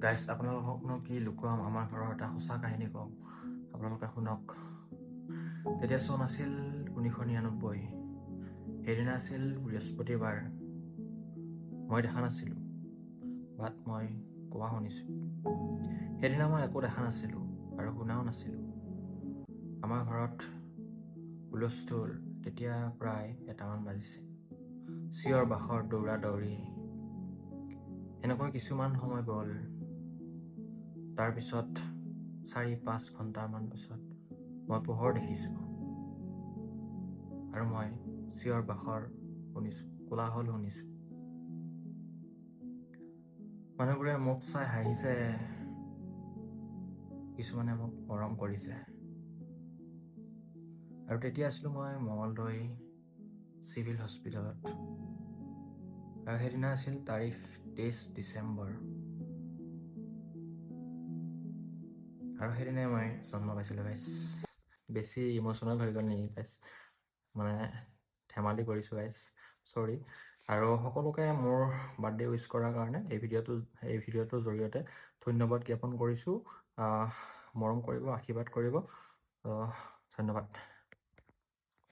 Guys আপোনালোককনো কি লুকুৱাম, আমাৰ ঘৰৰ এটা সঁচা কাহিনী কওঁ, আপোনালোকে শুনক। তেতিয়া চন আছিল 1999। সেইদিনা আছিল বৃহস্পতিবাৰ। মই দেখা নাছিলোঁ, বাট মই কোৱা শুনিছোঁ। সেইদিনা মই একো দেখা নাছিলোঁ আৰু শুনাও নাছিলোঁ। আমাৰ ঘৰত হুলস্থুল। তেতিয়া প্ৰায় 1মান বাজিছে। চিঞৰ বাখৰ, দৌৰা দৌৰি। এনেকৈ কিছুমান সময় গ'ল। তাৰপিছত 4-5 ঘণ্টামান পিছত মই পোহৰ দেখিছোঁ আৰু মই চিঞৰ বাখৰ শুনিছোঁ, কোলাহল শুনিছোঁ। মানুহবোৰে মোক চাই হাঁহিছে, কিছুমানে মোক মৰম কৰিছে। আৰু তেতিয়া আছিলোঁ মই মঙলদৈ চিভিল হস্পিটেলত। আৰু সেইদিনা আছিল তাৰিখ 23 ডিচেম্বৰ। আৰু সেইদিনাই মই জন্ম পাইছিলোঁ গাইজ। বেছি ইম'চনেল হৈ গ'ল নেকি গাইজ? মানে ধেমালি কৰিছোঁ গাইজ, চৰি। আৰু সকলোকে মোৰ বাৰ্থডে উইচ কৰাৰ কাৰণে এই ভিডিঅ'টোৰ জৰিয়তে ধন্যবাদ জ্ঞাপন কৰিছোঁ। মৰম কৰিব, আশীৰ্বাদ কৰিব। ধন্যবাদ।